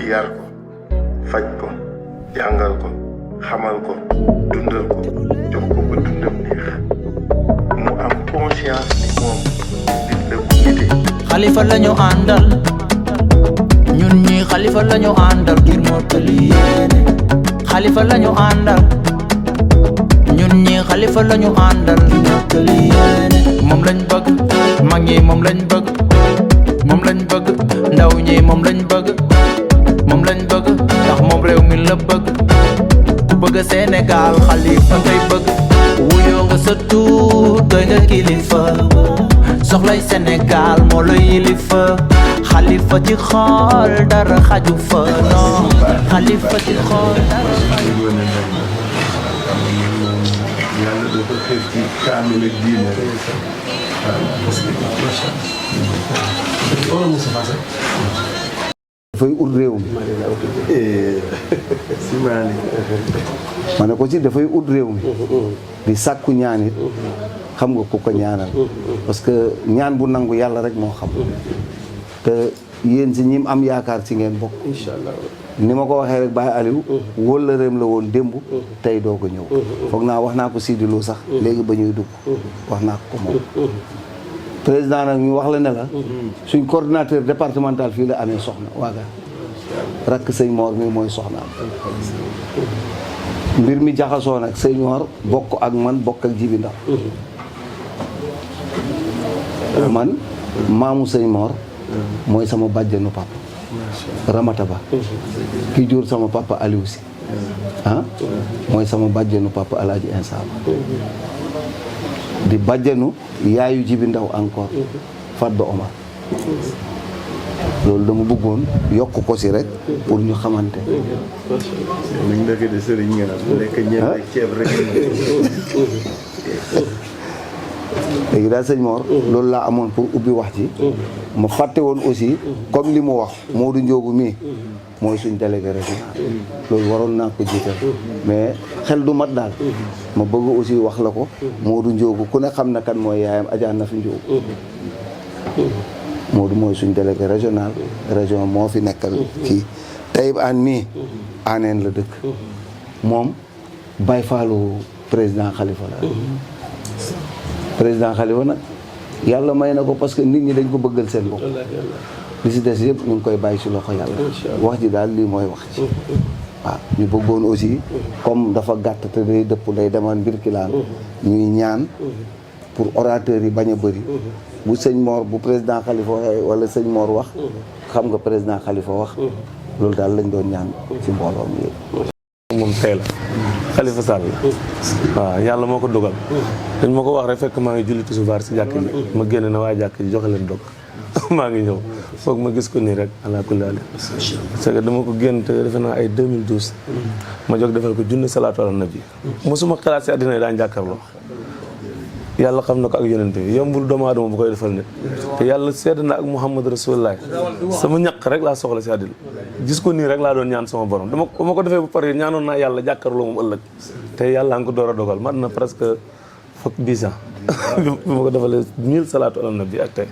yar ko faj ko jàngal ko xamal ko dundal ko jox ko ba dundam neex mu am conscience ni moom nit la bu nite. Xalifa lañu àndal ñun ñi Xalifa lañu àndal ngir mottali yéene. Xalifa lañu àndal ñun ñi Xalifa lañu àndal ngir mottali yéene. moom lañ bëgg mag ñi moom lañ bëgg moom lañ bëgg ndaw ñi moom lañ bëgg moom lañ bëgg ndax moom réew mi la bëgg ku bëgg Sénégal Xalifa ngay bëgg wuyoo nga sa tuut doy nga kilifa soxlay Sénégal moo la yilifa Xalifa ci xool dara xaju fa non Xalifa ci xool dara xaju fa. yàlla dafa xeet ci kaamil ak diine rek. dafay ut réew mi. si maali. ma ne ko ci dafay ut réew mi. di sàkku ñaan it xam nga ku ko ñaanal. parce que ñaan bu nangu yàlla rek moo xam. te yéen si ñim am yaakaar ci ngeen bokk. incha allah. ni ma ko waxee rek Baye Aliou. wóllëreem la woon démb. tey doo ko ñëw. foog naa wax naa ko Sidi Lo sax. léegi ba ñuy dugg. wax naa ko moom. président nag ñu wax la ne la. suñ coordinateur départemental fii la amee soxna waaga rakk sëñ Mor mi mooy soxnaam. mbir mi jaxasoo nag sëñ Mor bokk ak man bokk ak Jibi Ndaw man maamu sëñ Mor mooy sama bàjjenu papa Ramata Ba ki jur sama papa Aliou Si mooy sama bàjjenu papa Alaaji Insa Ba di bàjjenu yaayu Jibi Ndaw encore Fadba Omar loolu dama bëggoon yokk ko si rek pour ñu xamante. nañ nekk de sëriñ nga naan lekk ñeent ak ceeb rek. léegi daal sëñ Mor loolu laa amoon pour ubbi wax ci ma fàtte woon aussi comme li mu wax Modou Ndiogou mii mooy suñ délégué régional loolu waroon naa ko jiital mais xel du mat daal ma bëgg aussi wax la ko Modou Ndiogou ku ne xam na kan mooy yaayam Adja Nafi Ndiogou Modou mooy suñ délégué régional région moo fi nekkal kii Taïb An mii aaneen la dëkk moom Baye Fallou président Khalifa la président Khalifa nag yàlla may na ko parce que nit ñi dañ ko bëggal seen bopp li si des yëpp ñu ngi koy bàyyi si loxo yàlla wax ji daal lii mooy wax ci waaw ñu bëggoon aussi comme dafa gàtt te day dëpp day demaan mbir kilaan ñuy ñaan pour orateurs yi bañ a bëri bu sëñ Mor bu président Khalifa waxee wala sëñ Mor wax xam nga président Khalifa wax loolu daal lañ doon ñaan ci mbooloo mi yëpp. moom tey la Khalifa Sall waaw yàlla moo ko dogal dañ ma ko wax rek fekk maa ngi julli tisbaar si jàkk ji ma génn na waa jàkk ji joxe leen dog maa ngi ñëw foog ma gis ko nii rek ala kulli haal parce que dama ko génn te defe naa ay 2012 ma jóg defal ko junne salaatu ala nabi mosuma xalaat si àddina yi daan jàkkaarloo yàlla xam na ko ak yonente bi yombul doomu aadama bu koy defal nit te yàlla sedd na ak Muhammad Rasulullah sama ñaq rek laa soxla si àddina gis ko nii rek laa doon ñaan sama borom dama ko defee ba pare ñaanoon naa yàlla jàkkaarloo moom ëllëg te yàlla nga ko door a dogal mat na presque fukk 10 ans bi ma ko defalee 1000 salaatu ala nabi ak tey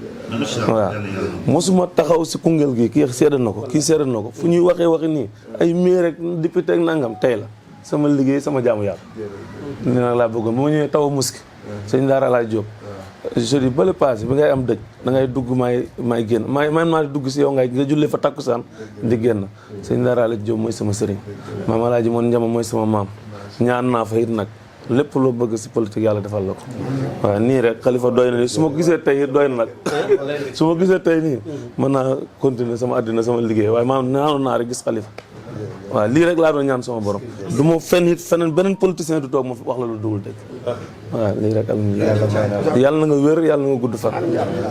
waaw mosuma taxaw si Koungheul gi kii sedd na ko kii sedd na ko fu ñuy waxi nii ay maire rek député ak nangam tey la sama liggéey sama jaamu yàlla ni nag laa bëggoon ba ma ñëwee taw a muski sëñ Daara laay Jóob jeudi bële passé bi ngay am dëj da ngay dugg may génn man maa dugg si yow nga julli fa takkusaan di génn sëñ Daara laay Jóob mooy sama sëriñ maam Alaaji moon njama mooy sama maam ñaan naa fa it nag lépp loo bëgg si politique yàlla defal la ko waaw nii rek Khalifa doy na ni su ma gisee tey doy na nag su ma gisee tey nii mën naa continuer sama àddina sama liggéey waaye maam naanoon naa rek gis Khalifa waaw lii rek laa doon ñaan sama borom du ma fenn it feneen beneen politicien du toog ma wax la lu dugul dëgg waaw lii rek alhamdulilah yàlla na nga wér yàlla na nga gudd fan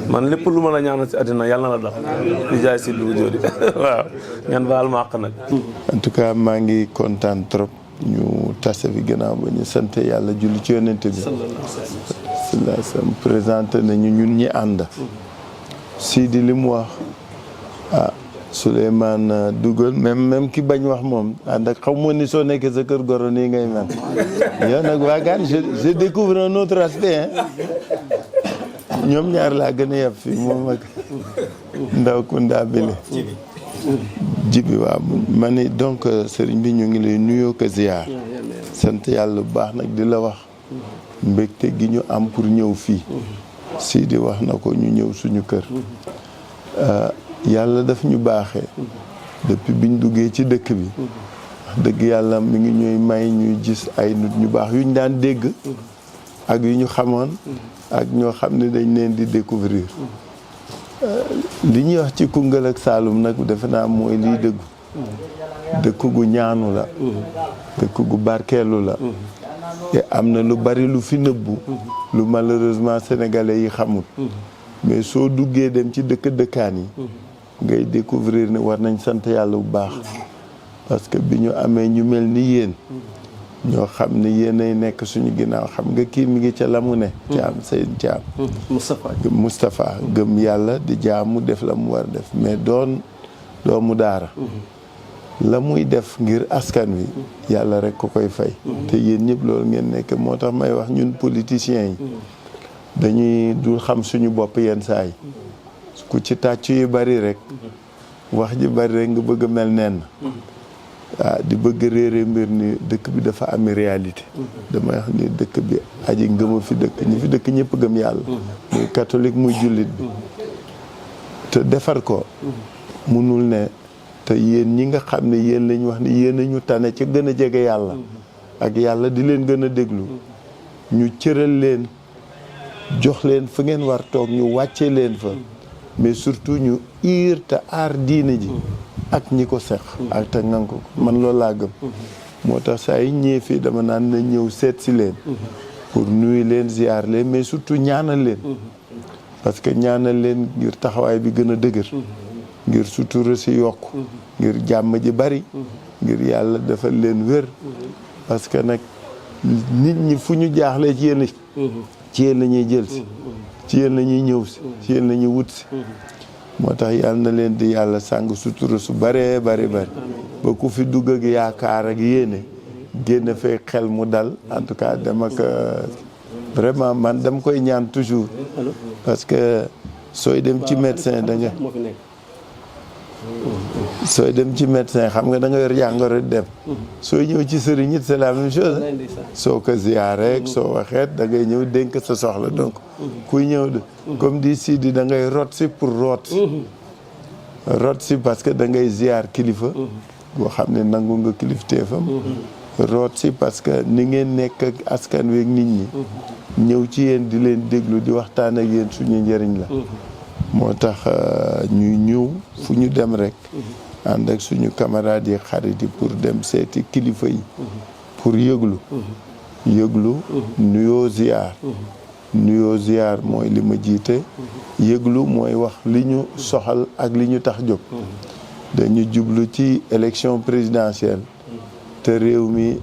man lépp lu ma la ñaanal si àddina yàlla na la dal di jaay si dugub jóodi waaw ngeen baal ma àq nag. en tout cas maa ngi kontaan trop ñu tase fi gannaaw ba ñu sant yàlla julli ci yonente bi sallallahu sam présenté nañu ñun ñi ànd Sidi li mu wax Souleymane dugal même ki bañ wax moom ànd ak xam ni soo nekkee sa kër goro nii ngay mel yow nag waagaan je découvre un autre aspect ñoom ñaar laa gën a yab fii moom ak ndaw Kounda Bile jibi waaw ma ni donc sëriñ bi ñu ngi lay nuyoo ko ziar sant yàlla bu baax nag di la wax mbégte gi ñu am pour ñëw fii Sidi wax na ko ñu ñëw suñu kër yàlla daf ñu baaxee depuis biñ duggee ci dëkk bi wax dëgg yàlla mi ngi ñuy may ñuy gis ay nit ñu baax yu ñu daan dégg ak yu ñu xamoon ak ñoo xam ne dañ leen di découvrir li ñuy wax ci Koungheul ak Saloum nag defe naa mooy liy dëggu dëkk gu ñaanu la dëkk gu barkeelu la te am na lu bari lu fi nëbbu lu malheureusement sénégalais yi xamul mais soo duggee dem ci dëkkaan yi ngay découvrir ne war nañ sant yàlla bu baax parce que bi ñu amee ñu mel ni yéen ñoo xam ne yéenay nekk suñu ginnaaw xam nga kii mi ngi ca la mu ne Thiam Seydi Thiam Moustapha gëm yàlla di jaamu def la mu war def mais doon doomu daara la muy def ngir askan wi yàlla rek ko koy fay te yéen ñëpp loolu ngeen nekk moo tax may wax ñun politiciens yi dañuy dul xam suñu bopp yenn saa yi ku ci tàcc yu bari rek wax ji bari rek nga bëgg a mel nenn di bëgg réere mbir ni dëkk bi dafa ami réalité damay wax ni dëkk bi aji ngëma fi dëkk ñi fi dëkk ñëpp gëm yàlla muy catholique muy jullit bi te defar ko munul ne te yéen ñi nga xam ne yéen lañ wax ni yéen a ñu tane ca gën a jege yàlla ak yàlla di leen gën a déglu ñu cëral leen jox leen fa ngeen war toog ñu wàcce leen fa mais surtout ñu iir te aar diine ji ak ñi ko seq ak te ngan ko man loolu laa gëm moo tax saa yi ñëwee fii dama naan na ñëw seet si leen pour nuyu leen ziar leen mais surtout ñaanal leen parce que ñaanal leen ngir taxawaay bi gën a dëgër ngir sutura si yokk ngir jàmm ji bari ngir yàlla defal leen wér parce que nag nit ñi fu ñu jaaxlee ci yéen la ñuy jël si ci yéen la ñuy ñëw si ci yéen la ñuy wut si moo tax yàlla na leen di yàlla sàng sutura su bëree bari ba ku fi dugg ak yaakaar ak yéene génn fee xel mu dal en tout cas dem ak vraiment man dama koy ñaan toujours parce que sooy dem ci médecin da nga xam nga da nga yor jàngoro dem sooy ñëw ci sëriñ it c'est la même chose soo ko ziyaare rek soo waxeet da ngay ñëw dénk sa soxla donc kuy ñëw de comme di Sidi da ngay rot si pour root si parce que da ngay ziyaar kilifa boo xam ne nangu nga kilifteefam root si parce que ni ngeen nekk ak askan wi ak nit ñi ñëw ci yéen di leen déglu di waxtaan ak yéen suñu njëriñ la moo tax ñuy ñëw fu ñu dem rek ànd ak suñu camarades yi xarit yi pour dem seeti kilifa yi pour yëglu nuyoo ziar mooy li ma jiite yëglu mooy wax li ñu soxal ak li ñu tax jóg dañu jublu ci élection présidentielle te réew mi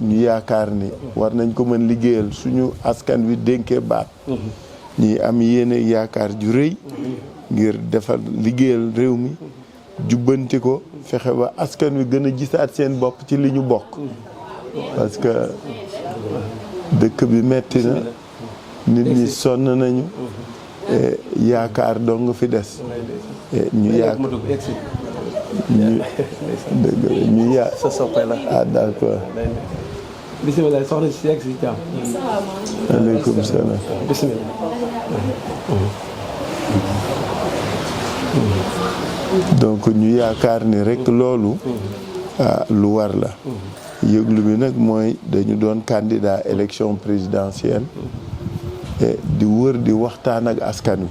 ñu yaakaar ni war nañ ko mën liggéeyal suñu askan wi dénkee baat ñi am yéene yaakaar ju rëy ngir defar liggéeyal réew mi jubbanti ko fexe ba askan wi gën a gisaat seen bopp ci li ñu bokk parce que dëkk bi metti na nit ñi sonn nañu yaakaar doo nga fi des ñu sa soppe la ah d'accord bismillah soxna si yegg si jàmm aleykum salaam bismillah donc ñu yaakaar ni rek loolu lu war la yëglu bi nag mooy dañu doon candidat élection présidentielle di wër di waxtaan ak askan wi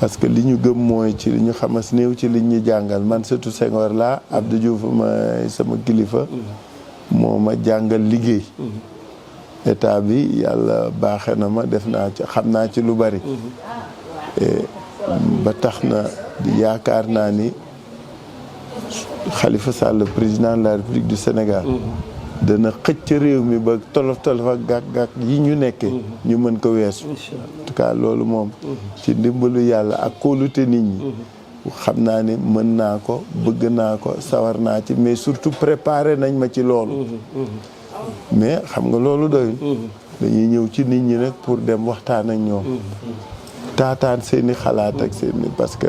parce que li ñu gëm mooy ci li ñu xamas néew ci li ñu jàngal man surtout Senghor laa Abdou Diouf ma sama kilifa moo ma jàngal liggéey état bi yàlla baaxe na ma def naa ci xam naa ci lu bari ba tax na yaakaar naa ni Khalifa Sall président de la République du Sénégal dana xëcc réew mi ba tolof ak gàkk yi ñu nekkee ñu mën ko weesu en tout cas loolu moom ci ndimbalu yàlla ak kóolute nit ñi xam naa ni mën naa ko bëgg naa ko sawar naa ci mais surtout préparé nañ ma ci loolu mais xam nga loolu doyul dañuy ñëw ci nit ñi nag pour dem waxtaan ak ñoom taataan seeni xalaat ak seeni parce que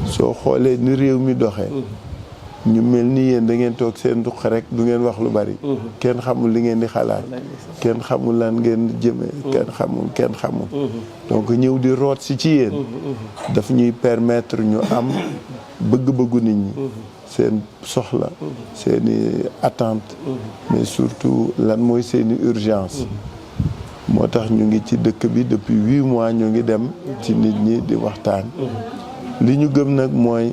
soo xoolee ni réew mi doxee ñu mel ni yéen da ngeen toog seen duq rek du ngeen wax lu bari kenn xamul li ngeen di xalaat kenn xamul lan ngeen di jëme kenn xamul donc ñëw di root si ci yéen daf ñuy permettre ñu am bëgg-bëggu nit ñi seen soxla seeni attente mais surtout lan mooy seeni urgence moo tax ñu ngi ci dëkk bi depuis 8 mois ñu ngi dem ci nit ñi di waxtaan li ñu gëm nag mooy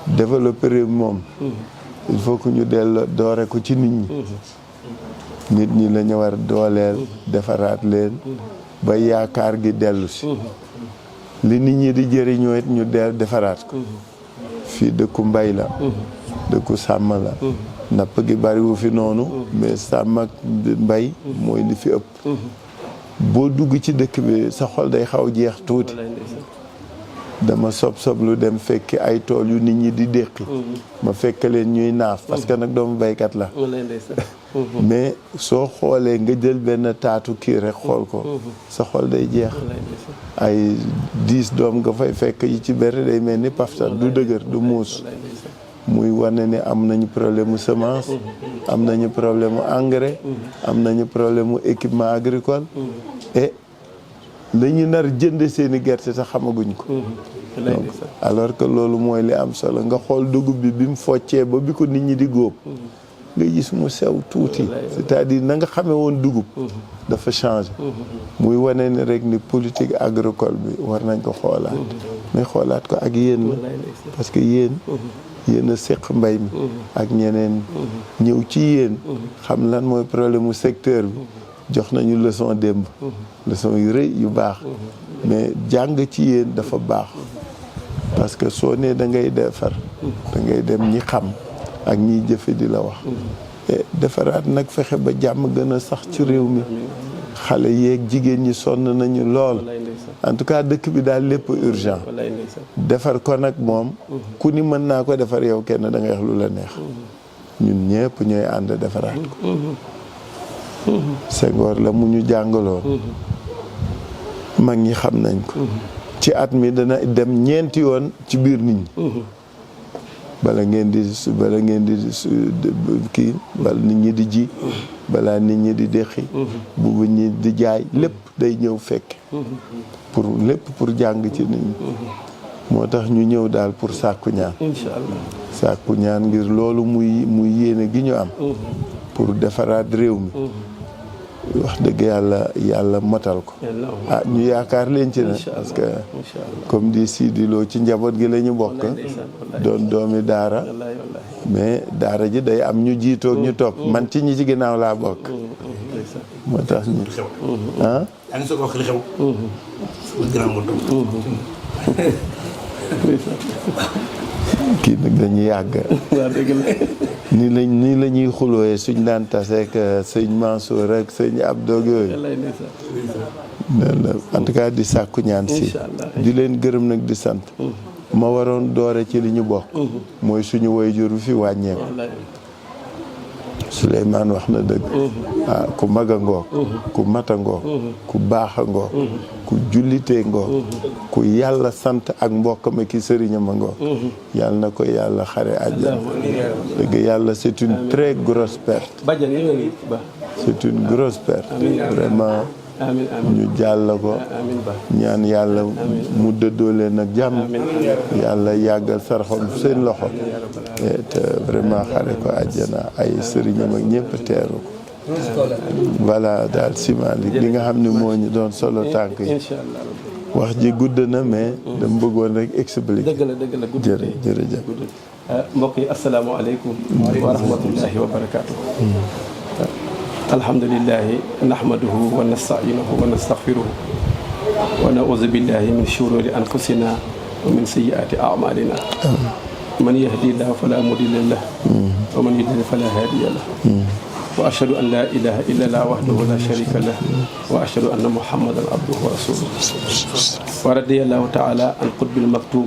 développer réew moom il faut que ñu doore ko ci nit ñi la ñu war dooleel defaraat leen ba yaakaar gi dellu si li nit ñi di jëriñoo it ñu defaraat ko fii dëkku mbay la dëkku sàmm la napp gi bariwu fi noonu mais sàmm ak mbay mooy li fi ëpp boo dugg ci dëkk bi sa xol day xaw jeex tuuti dama sob lu dem fekki ay tool yu nit ñi di déqi ma fekk leen ñuy naaf parce que nag doomu baykat la mais soo xoolee nga jël benn taatu kii rek xool ko sa xol day jeex ay 10 doom nga fay fekk yi ci benn day mel ni paftan du dëgër du muus muy wane ni am nañu problème mu semence am nañu problème mu engrais am nañu problème mu équipement agricole et dañu nar jënd seeni gerte sax xamaguñ ko donc alors que loolu mooy li am solo nga xool dugub bi mu foccee ba bi ko nit ñi di góob nga gis mu sew tuuti c'est-à-dire na nga xamee woon dugub dafa changé muy wane ni rek ni politique agricole bi war nañ ko xoolaat mais xoolaat ko ak yéen la parce que yéen a seq mbay mi ak ñeneen ñëw ci yéen xam lan mooy problème mu secteur bi jox nañu leçon démb leçon yu rëy yu baax mais jàng ci yéen dafa baax parce que soo nee da ngay defar da ngay dem ñi xam ak ñiy jëfe di la wax defaraat nag fexe ba jàmm gën a sax ci réew mi xale yeeg jigéen ñi sonn nañu lool en tout cas dëkk bi daal lépp urgent defar ko nag moom ku ni mën naa ko defar yow kenn da ngay wax lu la neex ñun ñëpp ñooy ànd defaraat ko Senghor la mu ñu jàngaloon mag ñi xam nañ ko ci at mi dana dem ñeenti yoon ci biir nit ñi bala ngeen di kii bala nit ñi di ji balaa nit ñi di déqi bu ñi di jaay lépp day ñëw fekk pour jàng ci nit ñi moo tax ñu ñëw daal pour sàkku ñaan inshallah sàkku ñaan ngir loolu muy yéene gi ñu am pour defaraat réew mi wax dëgg yàlla motal ko ñu yaakaar leen ci nag parce que comme di Sidi Lo ci njaboot gi la ñu bokk doon doomi daara mais daara ji day am ñu jiitoog ñu topp man ci ñi ci ginnaaw laa bokk moo tax ñu yaa ngi soog a wax li xew ginnaaw moo topp kii nag dañuy yàgg nii la ñuy xulooyee suñ daan taseek sëñ Mansour ak sëñ Abdou yooyu en tout cas di sàkku ñaan si di leen gërëm nag di sant ma waroon doore ci li ñu bokk mooy suñu waajur fi wàññeeku Souleymane wax na dëgg ku mag a ngoog ku mat a ngoog ku baax a ngoog ku jullitee ngoog ku yàlla sant ak mbokkam ki sëriñam a ngoog yàlla na ko yàlla xare àjjana dëgg yàlla c'est une très grosse perte c'est une grosse perte vraiment ñu jàll ko ñaan yàlla mu dëddoo leen ak jàmm yàlla yàggal sarxom seen loxo te vraiment xare ko àjjana ay sëriñam ak ñëpp teeru ko voilà daal Simaali li nga xam ne moo ñu doon solo tànk yi wax ji gudd na mais dama bëggoon rek expliquer dëgg la gudd jërëjëf mbokk yi asalaamaaleykum wa rahmatullahi wa barakaatu alhamdulillahi nahmaduhu wa nasta'inuhu wa nastaghfiruhu wa na'udhu billahi min shururi anfusina wa min sayyiati a'malina man yahdihillahu fala mudilla lahu wa man yudlil fala hadiya lahu wa ashhadu an la ilaha illa Allah wahdahu la sharika lahu wa ashhadu anna muhammadan abduhu wa rasuluhu wa radiyallahu ta'ala an qutbil maktum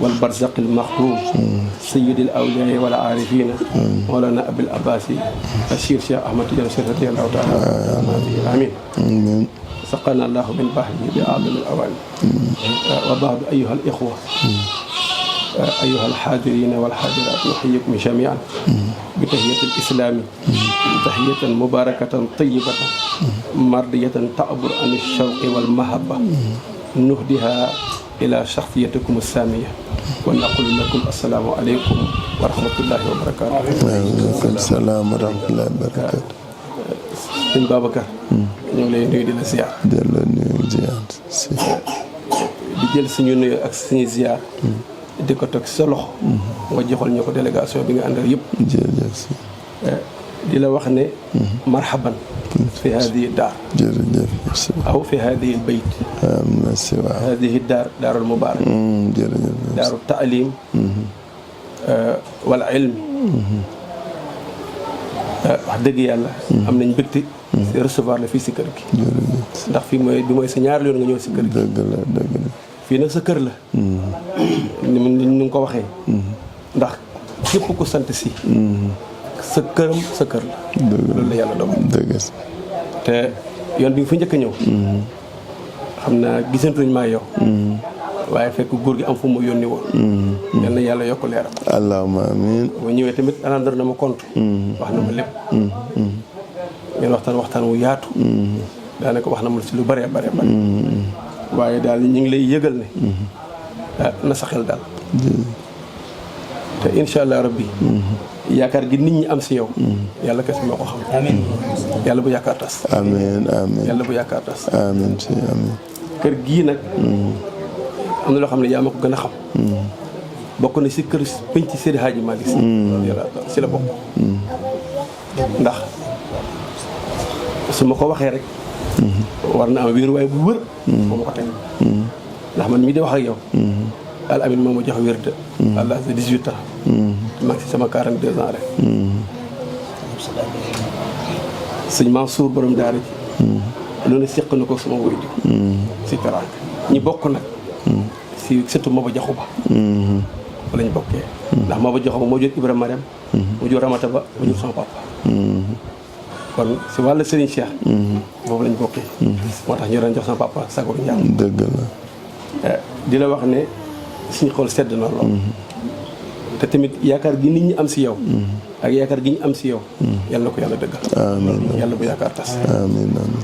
والبرزق المختوم سيد الأولياء والعارفين مولانا أبي العباس الشيخ أحمد بن شرف رضي الله تعالى عنه آمين سقنا الله من بحره بأعظم الأوان وبعد أيها الإخوة أيها الحاضرين والحاضرات نحييكم جميعا بتحية الإسلام تحية مباركة طيبة مرضية تعبر عن الشوق والمحبة نهديها إلى شخصيتكم السامية ونقول لكم السلام عليكم ورحمة الله وبركاته. waaleykum salaam wa rahmatullahi wa barakaatu. sëñ Babacar. ñu ngi lay nuyu di la ziar. delloo nuyu ziar si. di jël suñu nuyu ak suñu ziar. di ko teg sa loxo. nga joxal ñu ko délégation bi nga àndal yëpp. jërëjëf si. di la wax ne. marhaban fi hadihi daar. jërëjëf si. aw fi hadihi bayt. am na si waaw. hadihi daar daarul mubaarak. jërëjëf. daaru taalim. wal ilmi. wax dëgg yàlla. am nañ mbégte. si recevoir la fii si kër gi. jërëjëf. ndax fii mooy bi mooy sa ñaari yoon nga ñëw si kër gi. dëgg la dëgg la. fii nag sa kër la. ni nga ko waxee. ndax képp ku sant si. sa këram sa kër la. loolu la yàlla dogal. dëgg la. te yoon bi nga fi njëkk a ñëw. xam naa gisantuñ maa yow. waaye fekk góor gi am fu mu yónni woon. yal na yàlla yokk leeram. allahumma amiin. boo ñëwee tamit rendre na ma compte. wax na ma lépp. ngeen waxtaan wu yaatu. daanaka wax na ma si lu bëree bare bare. waaye daal ñu ngi lay yëgal ne. na sa xel daal. te incha allah rabbi. yaakaar gi nit ñi am si yow. yàlla kese moo ko xam. amiin yàlla bu yaakaar tas. amiin amiin. yàlla bu yaakaar tas. amiin si amiin. kër gii nag. am na loo xam ne yaa ma ko gën a xam. bokk na si kër penc Seydi Hadji Malick Sy. si la bokk. ndax su ma ko waxee rek. war na am wéeruwaay bu wër. moo ma ko teg. ndax man mii di wax ak yow. al amin moom ma jox wér de. à l'âge de 18 ans. maa ngi si sama 42 ans rek. sëñ Mansour borom daara ji. loolu seq na ko sama woy di. si teraanga ñi bokk nag. si surtout Maba Jaxu Ba. fa lañ bokkee. ndax Maba Jaxu Ba moo jur Ibrahima Mariam. mu jur Ramata Ba mu jur sama papa. kon si wàllu Serigne Cheikh. boobu lañ bokkee. moo tax ñu doon jox sama papa Sagor Ndiaye. dëgg la. di la wax ne suñu xol sedd na lool. te tamit yaakaar gi nit ñi am si yow. ak yaakaar gi ñu am si yow. yal na ko yàlla dëggal. amiin yàlla bu yaakaar tas. amiin amiin.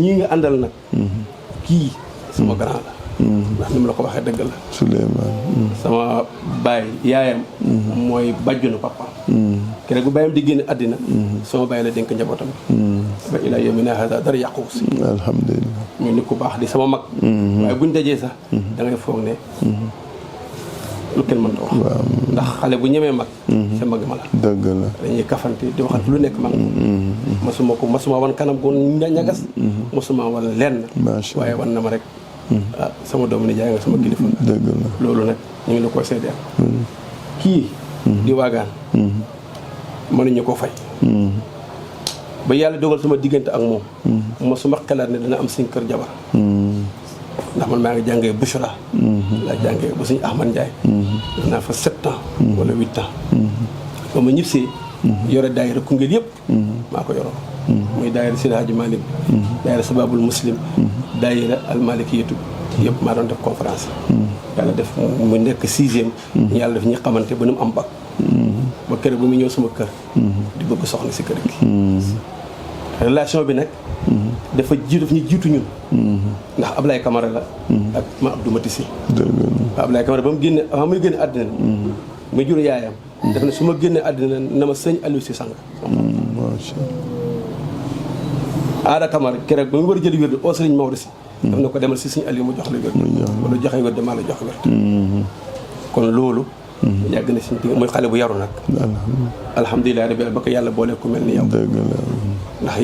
ñii nga àndal nag. kii sama grand la. ndax ni ma la ko waxee dëgg la. Souleymane. sama baay yaayam. mooy bàjjunu papa. keroog bu baayam di génn àddina. sama baay la dénk njabootam. ba ilaa yawmina haaza dara yàquwu si. alhamdulilah. ñu nit ku baax di sama mag. waaye buñ dajee sax. da ngay foog ne. lu kenn mënta wax. ndax xale bu ñemee mag. sa mag ma la. dëgg la. dañuy kafante di waxat lu nekk mag. masuma wan kanam gu ñagas. masuma wan lenn. macha waaye wan na ma rek. sama doomu ni jaay nga sama kilifa la. dëgg la. loolu nag ñu ngi la koy seedeel. kii. di waagaan. mënuñu ko fay. ba yàlla dogal sama diggante ak moom. masuma xalaat ne dana am suñ kër jabar. ndax man maa ngi jàngee Bouchra. laa jàngee ba suñu Ahmad Ndiaye. def naa fa 7 ans. wala 8 ans. ba ma ñibbisee. yore daayira Koungheul yëpp. maa ko yoroo. muy daayira Seydi Hadji Malick. daayira Sababul Muslim. daayira Almalikiyatu yëpp maa doon def conférence. yàlla def mu nekk 6e. yàlla def ñi xamante ba nu mu am bac. ba kër bu mu ñëw sama kër. di bëgg soxna si kër gi. relation bi nag. dafa ñu jiitu ñun. ndax Ablaye Camara la. ak ma Abdou Matisi. Ablaye Camara ba mu génne avant muy génne àddina. muy jur yaayam. def na su ma génnee àddina na ma sëñ Aliou si sang. macha allah. Aada Camara keroog ba mu war a jël wér oo sëriñ Maodo si. daf na ko demal si sëñ Aliou mu jox la wér. wala joxe wér damaa la jox wér. kon loolu. yàgg na si muy xale bu yaru nag. alhamdulilah rabbi ba ko yàlla boole ku mel ni yow. dëgg la. ndax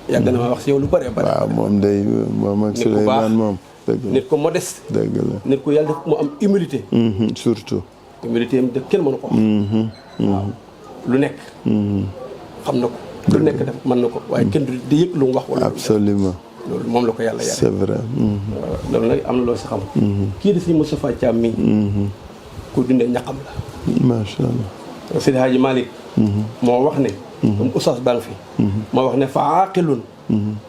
yàgg na ma wax si yow lu bëree bëri. waaw moom day moom ak Souleymane moom. dëgg la nit ko modeste. dëgg la. nit ko yàlla def mu am humilité. surtout. humilité am de kenn mënu ko wax. waaw lu nekk. xam na ko. lu nekk def mën na ko waaye kenn du di yëg lu mu wax. wala absolument. loolu moom la ko yàlla yare. c'est vrai. loolu nag am na loo si xam. kii di si Moustapha Thiam mii. ku dundee ñaqam la. macha allah. Seydi Hadji Malick. moo wax ne. comme oustaz baa ngi fi. moo wax ne fa aaqilun.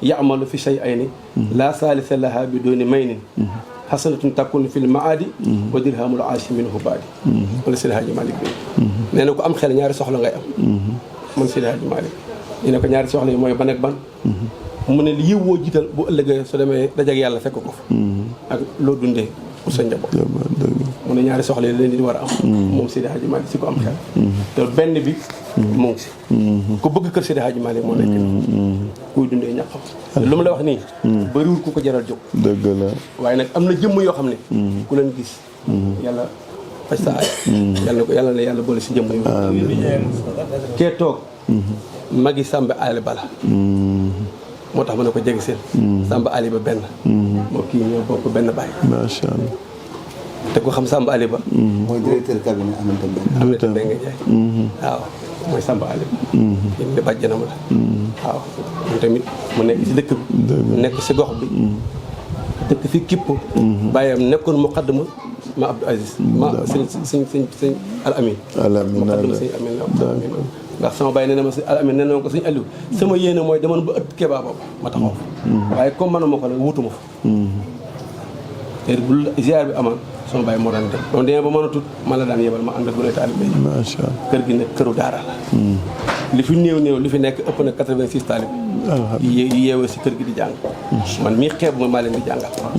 yaamalu fi shay'ayni. laa saalisa laha bi dooni maynin. xasanatun takun fil maadi wa dirhamul aashi minhu baadi wala Seydi Hadji Malick bi nee na ko am xel ñaari soxla ngay am man Seydi Hadji Malick ñu ne ko ñaari soxla yi mooy ban ak ban mu ne li yiw woo jiital bu ëllëgee su demee dajak yàlla fekk ko fa ak loo dundee pour sa njaboot mu ne ñaari soxla yi leen di war a am moom Seydi Hadji Malick si ko am xel te benn bi mu ngi si ku bëgg kër Seydi Hadji Malick moo nekk kuy dundee ñàkkam lu ma la wax nii bëriwul ku ko jaral jóg dëgg la waaye nag am na jëmm yoo xam ne ku leen gis yàlla faj sa ay yàlla na yàlla boole si jëmm yoo kee toog magi Samba Ali Bala moo tax ma ne ko jege seen Samba Ali ba benn moo kii ñoo bokk benn baay macha allah te ko xam Samba Ali ba mooy directeur cabinet Aminata Mbengue. Aminata Mbengue Ndiaye waaw mooy Samba Ali ba yéen di bàjjanam la waaw moom tamit mu nekk si dëkk bi nekk si gox bi dëkk fi kipp bàyyam nekkoon muqaddama ma Abdou Aziz ma sëñ Al Amin muqaddama sëñ Amin la ndax sama bàyyi nee na ma si Al Amin nee na ko sëñ Aliou sama yéene mooy demoon ba ëtt Kéba boobu ma taxaw waaye comme manuma ko nag wutuma fa te bu ziar bi amaan sama bàyyi moo daan dem donc demee ba mën a tut man la daan yebal ma ànd ak gune taalibe yi macha allah kër gi nag këru daara la li fi néew li fi nekk ëpp na 86 taalibe yi yeewee si kër gi di jàng man mii xeeb ma maa leen di jàngal man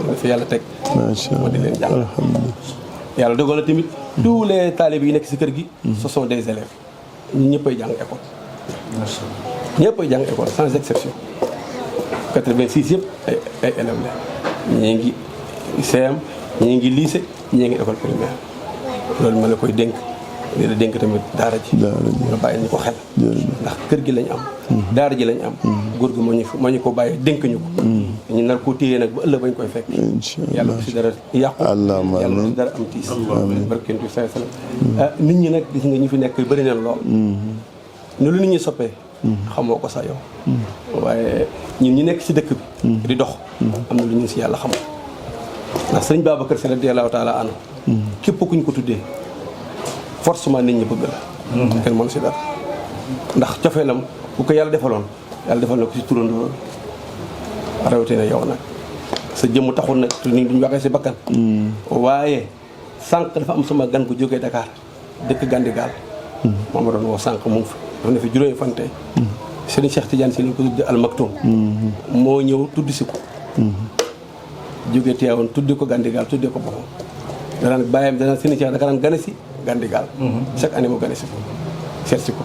dafa yàlla teg macha ma di leen jàngal yàlla dogal na tamit tous les taalibe yi nekk si kër gi ce sont des élèves ñun ñëppay jàng école ñëppay jàng école sans exception 86 yëpp ay élèves la ñii ngi CM ñii ngi lycée ñii ngi école primaire loolu ma la koy dénk di la dénk tamit daara ji nga bàyyi ñu ko xel ndax kër gi lañ am daara ji lañ am góor gi moo ñu ko bàyyi dénk ñu ko ñu nar koo téyee nag ba ëllëg bañ koy fekk yàlla bu si dara yàqu yàlla bu si dara am tiis barkentu say salam nit ñi nag gis nga ñu fi nekk bëri na lool nu lu nit ñi soppee xamoo ko sax yow waaye ñun ñi nekk si dëkk bi di dox am na lu ñu si yàlla xamoo ndax sëriñ Babacar Sy radiyallahu taala anhu képp kuñ ko tuddee forcément nit ñi bëgg la kenn mënu si dara ndax cofeelam bu ko yàlla defaloon yàlla defal na ko si turandoo rawatina yow nag sa jëmm taxul nag te ni duñ waxee si bakkan waaye sànq dafa am sama gan gu jógee Dakar dëkk Gandigaal moom ma doon woo sànq mu ngi fi dafa ne fi juróomi fan tey Serigne Cheikh Tidiane Sy lañ ko tudd Al Maktoum moo ñëw tudd si ko jógee Tivaouane tuddi ko Gandigaal tuddi ko boppam danaan bàyyam danaan Serigne Cheikh daka daan gane si Gandigaal chaque année mu gane si ko seet si ko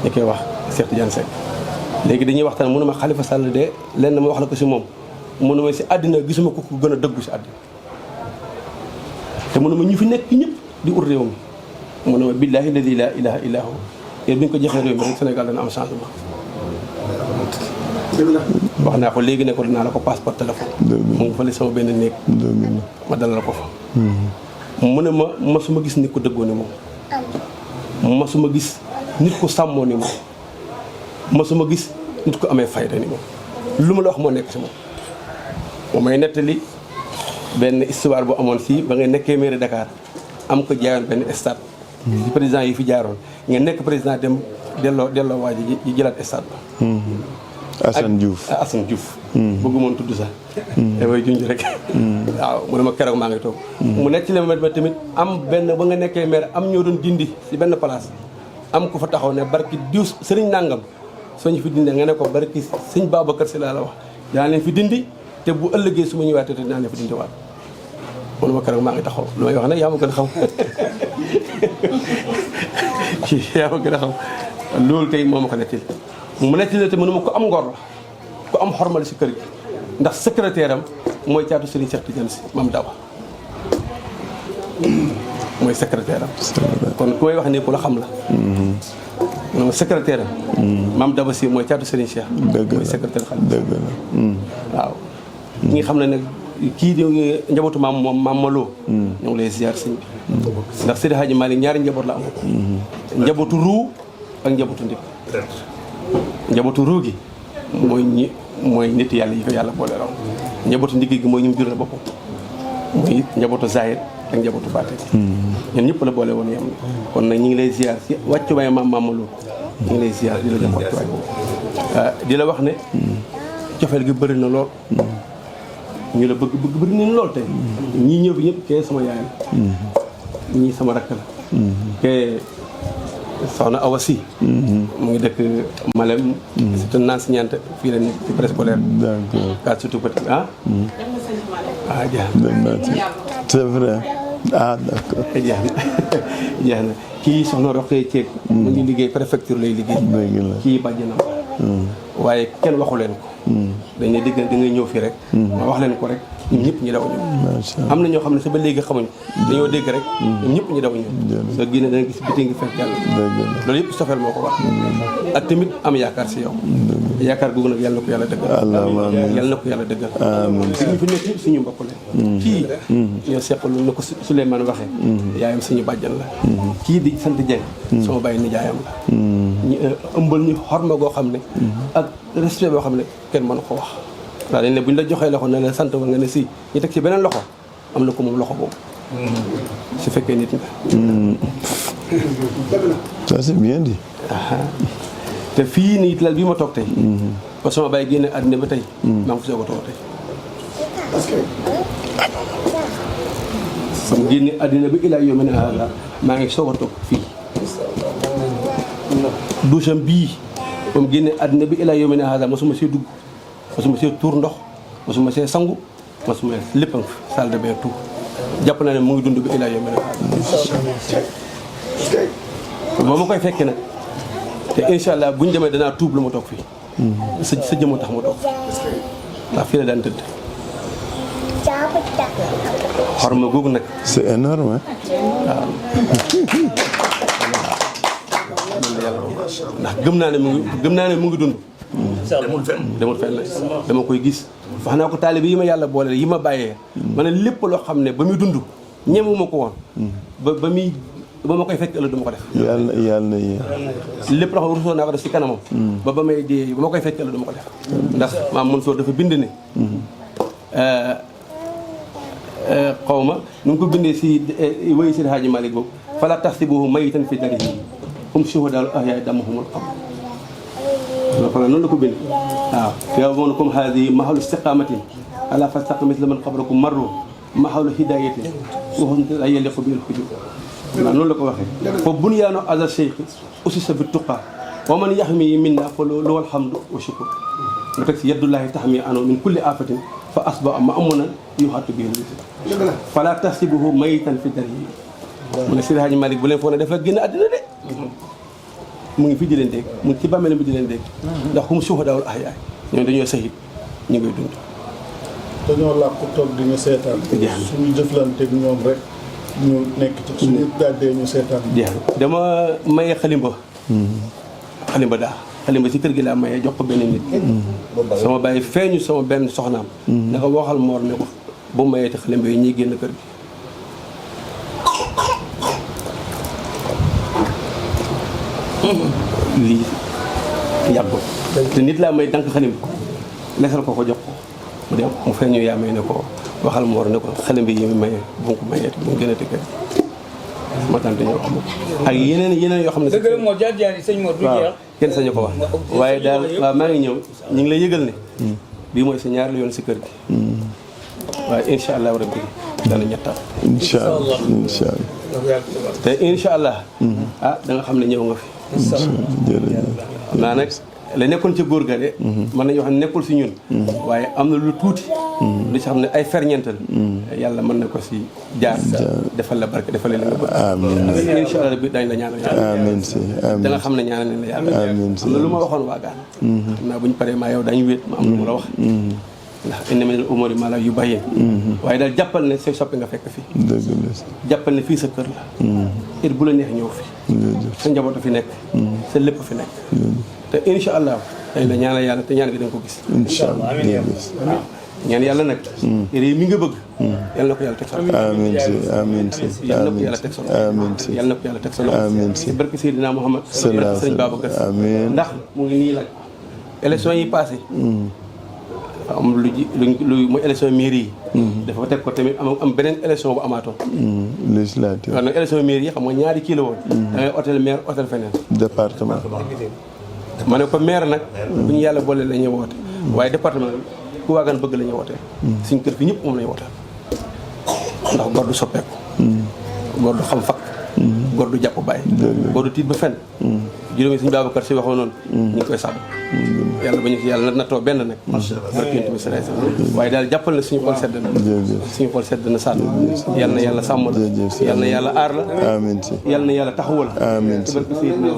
ñu koy wax Cheikh Tidiane Seck léegi dañuy waxtaan mu ne ma Khalifa Sall de lenn ma wax la ko si moom mu ne ma si àddina gisuma ko gën a dëggu si àddina te mu ne ma ñu fi nekk ñëpp di ut réew mi mu ne ma billaahi alladi laa ilaaha illaa huwa yéen bi ñu ko joxee réew mi rek Sénégal dana am changement wax naa ko léegi ne ko dinaa la ko passeport téléphone mu ngi fële sama benn néeg ma dalal ko fa mu ne ma masuma gis nit ko dëggoo ni moom masuma gis nit ko sàmmoo ni moom masuma gis nit ko amee fayda ni moom lu ma la wax moo nekk si moom moo may nettali benn histoire bu amoon si ba nga nekkee mairie Dakar am ko jaayoon benn stade di président yi fi jaaroon nga nekk président dem delloo waa ji jëlaat stade ba Assane Diouf bëggu moon tudd sax damay junj rek waaw mu ne ma keroog maa ngi toog mu nekk ci la ma tamit am benn ba nga nekkee maire am ñoo doon dindi si benn place am ku fa taxaw ne barki diw sëriñ nangam soo ñu fi dindee nga ne ko barki sëñ Babacar Sy laa la wax daa leen fi dindi te bu ëllëgee su ma ñëwaatee te dinaa leen fi dindi waat mu ne ma keroog maa ngi taxaw lu may wax nag yaa ma gën a xam yaa ma gën a xam loolu tey moo ma ko nettali mu nettali te mënuma ko am ngor la ko am xormal si kër gi ndax secrétaire am mooy caatu Serigne Cheikh Tidiane Sy Mame Daba mooy secrétaire am kon ku may wax nii ku la xam la mu ne ma secrétaire am Mame Daba Sy mooy caatu Serigne Cheikh mooy secrétaire xale dëgg la waaw ñi nga xam ne nag kii di njabootu maam Maloo ñoo ngi lay ziar sëñ bi ndax Seydi Hadji Malick ñaari njaboot la am njabootu ruu ak njabootu ndik njabootu ruu gi mooy nit yàlla yi ko yàlla boole raw njabootu ndigg gi mooy ñu jural boppam mooy njabootu zahir ak njabootu baatin ñun ñëpp la boole woon yam kon nag ñu ngi lay ziar si wàccuwaay maam Maloo ñu ngi lay ziar di la jox wàccuwaay boobu di la wax ne cofeel gi bëri na lool ñu la bëgg bëri nañ lool tey. ñii ñëw fi ñëpp kee sama yaay la. ñii sama rakk la. kee soxna Awa Sy. mu ngi dëkk Malem. c'est une enseignante fii la nekk ci préscolaire. d'accord. kaa surtout petit ah. jeex c'est vrai d'accord. jeex na kii soxna Roqee Ceeg. mu ngi liggéey préfecture lay liggéey. dëgg la kii bàjjenam waaye kenn waxu leen ko. dañ ne dégg da ngay ñëw fii rek. ma wax leen ko rek ñun ñëpp ñu daw ñëw. am na ñoo xam ne sa ba léegi xamuñ dañoo dégg rek ñun ñëpp ñu daw ñëw. soo génnee da nga gis biti ngi fekk yàlla. loolu yëpp sofeel moo ko wax. ak tamit am yaakaar si yow. yaakaar googu nag yàlla na ko yàlla dëggal. yàlla na ko yàlla dëggal. amiin ñu fi nekk yëpp suñu mbokk la. kii ñoo seqal na ko Souleymane waxee. yaayam suñu bàjjan la. kii di sant Dieng. sama bàyyi nijaayam la. ñu ëmbal ñu xorma goo xam ne. ak respect boo xam ne kenn mënu ko wax. waaw dañ ne bu ñu la joxee loxo ne la sant wa nga ne si ñu teg ci beneen loxo am na ko moom loxo boobu. su fekkee nit ñi. ça c'est bien dit. te fii nii lal bii ma toog tey. ba sama bàyyi génne àddina ba tey. maa ngi fi soog a toog tey. sama génne àddina ba ilaa yawmi haada maa ngi soog a toog fii. douche am bii ba mu génne àddina bi ilaa yawmi haada mosuma see dugg mosuma see tuur ndox mosuma see sangu mosuma lépp a ngi fi salle de bain tout jàpp naa ne mu ngi dund bi ilaa yawmi haada. ba ma koy fekkee nag te incha allah bu ñu demee danaa tuub lu ma toog fii. sa jëmm tax ma toog ndax fii la daan tëdd. xorma googu nag. c'est énorme hein. waaw. ndax gëm naa ne mu ngi dund. demul fenn dama koy gis. wax naa ko taalibe yi ma yàlla boole yi ma bàyyee. ma ne lépp loo xam ne ba muy dund ñemewuma ko woon. ba ma koy fekk ëllëg du ma ko def. yàlla na lépp loo xam ne rusoo naa ko def si kanamam. ba may dee ba ma koy fekk ëllëg du ma ko def. ndax maam Mansour dafa bind ne. xaw ma nu ngi ko bindee si wéy si Haaji Malick boobu. fala tahsibuhu maytan fi darihi hum shuhadaa'ul ahyaa'u dammuhumul qabr. noonu la ko bind. waaw yow moom comme haadihi mahalu istiqaamatin ala fastaqim misla man qablakum marru mahalu hidayatin wa husnin la yaliqu bil hujub. waaw noonu la ko waxee. fa bunyaanu ala cheikh ussisa bi tuqa wa man yaxmi minna fa loolu alhamdu wa shukr. mu teg si yaddullahi taxmi ano min kulli afatin fa asba ma amuna yuxatu bihi fala tahsibuhu maytan fi darihi. mu ne Seydi Hadji Malick bu leen foog ne dafa génn àddina de. mu ngi fii di leen dégg mu ngi ci bàmmeelam bi di leen dégg. ndax hum shuhadaa'ul ahyaa ñoom dañoo sahid ñu ngay dund. dañoo làkk toog di ñu seetaan. suñu jëflanteeg ñoom rek ñu nekk ci suñu gàddee ñu seetaan. jeex dama maye xalimba. xalimba ci kër gi laa maye jox ko benn nit. sama bàyyi feeñu sama benn soxnaam. naka waxal moor ne ko bu mayee ci xalimba yi ñuy génn kër gi. lii yàggul te nit laa may dank xalim lesal ko jox ko mu dem mu feeñu yaa may ne ko waxal moor ne ko xalim bi yi mu maye bu ko mayee bu mu gën a tëkkee ma tante ñoo xam ak yeneen yoo xam ne dëgg la moo jaar sëñ Mor du jeex kenn sañu ko wax waaye daal waaw maa ngi ñëw ñu ngi lay yëgal ne bii mooy sa ñaar la yoon si kër gi waaye incha allah rabbi dana ñettal incha allah te incha allah da nga xam ne ñëw nga fi naa nag la nekkoon ca góor ga de mën nañu wax ne nekkul si ñun waaye am na lu tuuti lu ci xam ne ay ferñeental yàlla mën na ko si jaar defal la barke defal la li nga bëgg amiin incha allah bi dañ la ñaanal amiin si amiin da nga xam ne ñaanal nañ la yàlla amiin si am na lu ma waxoon waagaan xam naa bu ñu paree maa yow dañu wéet ma am lu ma la wax ndax inna minal umuri maa laa yubayyin waaye daal jàppal ne say soppi nga fekk fii jàppal ne fii sa kër la it bu la neex ñëw fi sa njaboot a fi nekk sa lépp fi nekk te incha allah dañ la ñaanal yàlla te ñaan gi da nga ko gis incha allah waaw ñaan yàlla nag réew mi nga bëgg yàlla na ko yàlla teg sa loxo amiin si amiin si yàlla na ko yàlla teg sa loxo amiin si yàlla na ko yàlla teg sa loxo amiin si barke Seydina Muhammad barke Sëriñ Babacar amiin ndax mu ngi nii nag élection yi passé am lu mooy élection mairie yi dafa teg ko tamit am beneen élection bu amaatoon législative waaw nag élection mairie yi xam nga ñaari kii la woon da ngay hôtel maire hôtel feneen département ma ne ko maire nag bu ñu yàlla boole la ñuy woote waaye département ku waagaan bëgg la ñuy wootee suñ kër fi ñëpp moom la ñuy wootee ndax góor du soppeeku góor du xam fakk góor du jàpp bàyyi góor du tiit ba fenn juróomi suñu Babacar Si waxoo noonu ñu ngi koy sàmm yàlla ba ñu ci yàlla nattoo benn nag barke Yonent bi sallallahu alayhi wasallam waaye daal jàppal na suñu xol sedd na suñu xol sedd na sànn yàlla na yàlla sàmm la yàlla na yàlla aar la yàlla na yàlla taxawal ci barke Seydina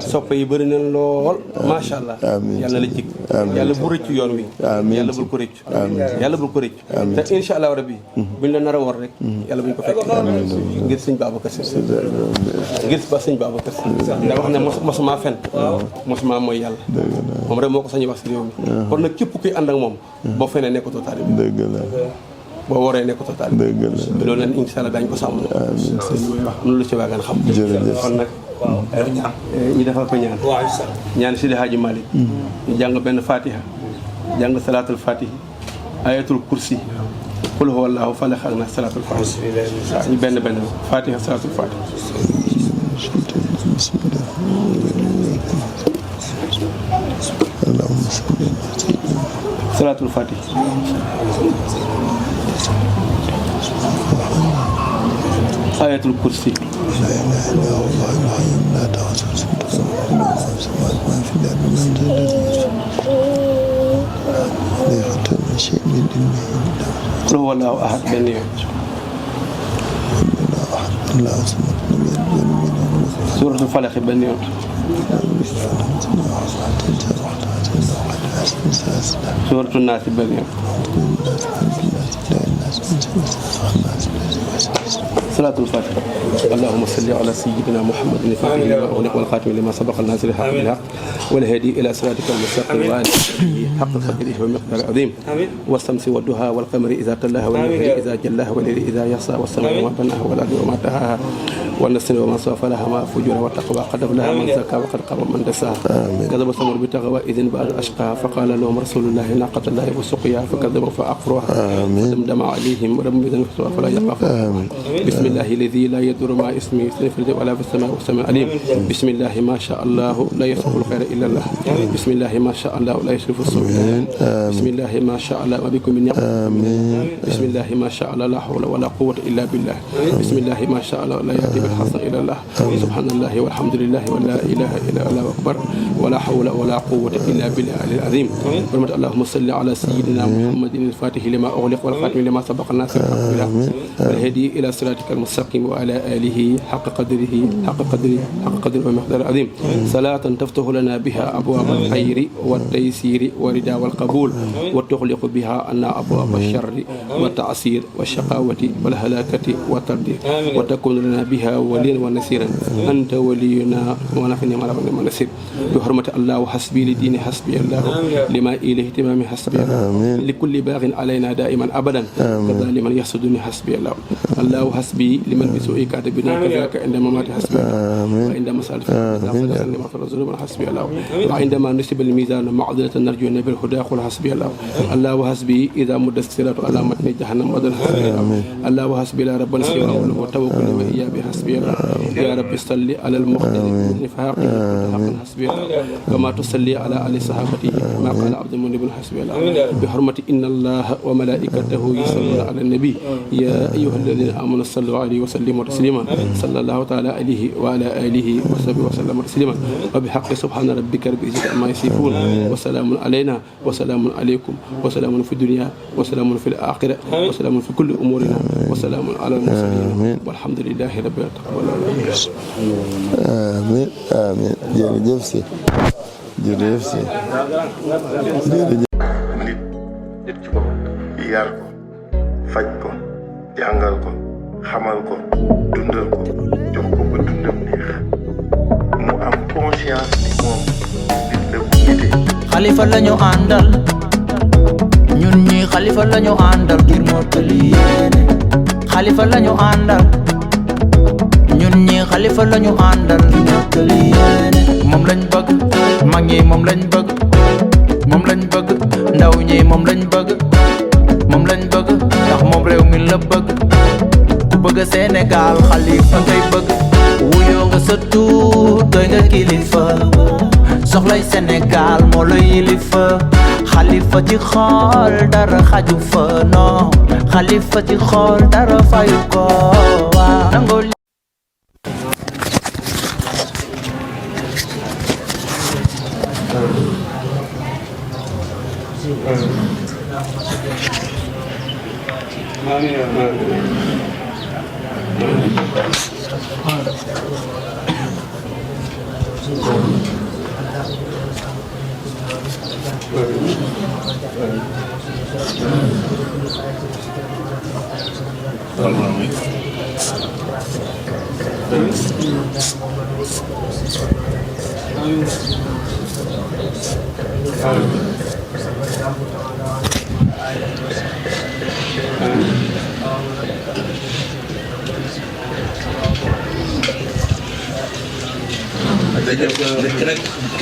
soppe yi bëri nañ lool macha allah yàlla na la jig yàlla bu rëcc yoon wi yàlla bul ko rëcc yàlla bul ko rëcc te insha allah rabbi buñ la nar a war rek yàlla buñ ko fekk ngir suñu Babacar Si ngir ba suñu Babacar Si ndax wax ne mosuma fen mosuma mooy yàlla moom rek moo ko sañu wax si réew mi kon nag képp kuy ànd ak moom boo fenee nekkatoo taalibe dëgg la boo waree nekkatoo taalibe dëgg la loolu leen insha allah daañu ko sàmm loolu ci waagaan xam kon nag ñu defal ko ñaan Sidi Hadji Malick ñu jàng benn fatiha jàng salaatul fatihi ayatul kursi qul huwa allahu falaq ak na salaatul fatihi ñu benn fatiha salaatul fatihi salaatul fatihi ayatul kursi qul huwa allahu ahad benn yoon suuratul falaq benn yoon suuratul naas benn yoon salaatul faatiha allahumma salli ala sayyidina muhammadin al-faatihi lima ughliqa wal khaatimi lima sabaqa an-naasiri al-haqqi bil-haqq wal haadi ila siraatika al-mustaqiim wa ala aalihi haqqa qadrihi wa miqdaarihi al-aziim was-shamsi wad-duhaa wal qamari idhaa talaahaa wan nahaari idhaa jallaahaa wal layli idhaa yaghshaa was-samaa'i wa maa banaahaa wal ardi wa maa tahaahaa wan nasri wa maa sawaa lahaa fujuuran wa taqwaa qad aflaha man zakkaahaa wa qad khaaba man dassaahaa kadhaba samuud bi-tagwaa idh inba'atha ashqaahaa faqaala lahum rasuulullaahi naaqata llaahi wa suqyaahaa fakadhabuu fa-aqaruuhaa fadamdama alayhim rabbuhum bi-dhanbihim falaa yakhaafu bismillaahi alladhii laa yadurru ma'a ismihi shay'un fil ardi wa laa fis samaa'i wa huwa as-samii'ul 'aliim bismillaahi maa shaa Allaahu laa yasrifu al-khayra illaa Allah bismillaahi maa shaa Allaahu laa yasrifu as-suu'a illaa Allah bismillaahi maa shaa Allaahu ma bikum min ni'matin bismillaahi maa shaa Allaahu laa hawla wa laa quwwata illaa billah bismillaahi maa shaa Allaahu laa ya'tii bil hasan illaa Allah subhaanallaahi walhamdulillaahi wa laa ilaaha illaa Allaahu akbar wa laa hawla wa laa quwwata illaa billahil 'aziim allahumma salli ala sayyidina muhammadin al-faatihi limaa ughliqa wal khaatimi limaa sabaqa naasiril haqqi bil haqqi wal haadi ilaa siraatikal mustaqiim wa ala aalihi haqqa qadrihi wa miqdaarihi al-'aziim salaatan taftahu lanaa bihaa abwaabal khayri wat taysiiri wa ridaa wal qabuul wa tughliqu bihaa 'annaa abwaabal sharri wat ta'siir wash shaqaawati wal halaakati wat tardiid wa takuunu lanaa bihaa waliyyan wa nasiiran anta waliyyunaa wa ni'mal mawlaa wa ni'man nasiir bi hurmati Allaahu hasbii li diini hasbiya Allaahu limaa ilayhi ihtimaami hasbiya Allaahu li kulli baaghin 'alaynaa daa'iman abadan kadhaa liman yahsudunii hasbiya Allaahu Allaahu hasbii liman bi suu'i kaatibinaa kadhaaka inda mamaati hasbiya Allaahu wa inda mas'alati hasbiya Allaahu wa indamaa nusiba al-miizaanu ma'dilatan narjuuna bil hudaa qul hasbiya Allaahu Allaahu hasbii idhaa muddat as-siraatu 'alaa matni jahannam wa hasbiya Allaahu Allaahu hasbii laa rabban siwaahu lahu tawakkaltu wa iyyaahu hasbiya Allaahu yaa rabbi salli 'alal muqtadi nifaaqi haqqan hasbiya Allaahu kamaa tusalli 'alaa aali sahaabatihi maa qaala 'abdun munibun hasbiya Allaahu bi hurmati inna Allaaha wa malaa'ikatahu yusalluuna 'alan nabi yaa ayyuhallaziina aamanuu sallu 'alayhi wa sallimu tasliiman sallallahu ta'aala alayhi wa 'alaa aalihi wa sahbihi wa sallama tasliiman wa bihaqqi subhaana rabbika rabbil izzati ammaa yasifuun wa salaamun 'alaynaa wa salaamun 'alaykum wa salaamun fid dunyaa wa salaamun fil aaxirati wa salaamun fi kulli umuurinaa wa salaamun 'alal mursaliin walhamdulillaahi rabbil aalamiin. amiin amiin jërëjëf si jërëjëf si nit ci bopp yar ko faj ko jàngal ko xamal ko dundal ko jox ko ba dundam neex mu am conscience ni moom nit la bu nite xalifa lañu àndal ñun ñi xalifa lañu àndal ngir mottali yéene xalifa lañu àndal ñun ñi xalifa lañu àndal ngir mottali yéene moom lañ bëgg mag ñi moom lañ bëgg moom lañ bëgg ndaw ñi moom lañ bëgg moom lañ bëgg ndax moom réew mi la bëgg ku bëgg Sénégal xalifa ngay bëgg wuyoo nga sa tuut doy nga kilifa soxlay Sénégal moo la yilifa xalifa xalifa ci xool dara xaju fa non xalifa ci xool dara fayu ko waaw nangoo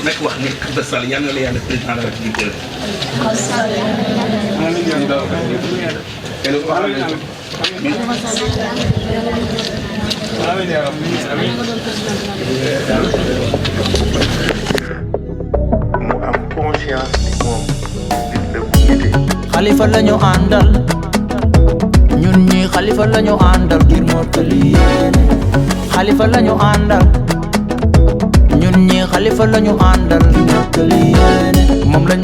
nag wax ni Khalifa Sall yal na la yàlla président de la République. mu am conscience ni moom nit la bu nite. xalifa lañu àndal ñun ñi xalifa lañu àndal ngir mottali yéene xalifa lañu àndal ñun ñi xalifa lañu àndal ngir mottali yéene moom lañ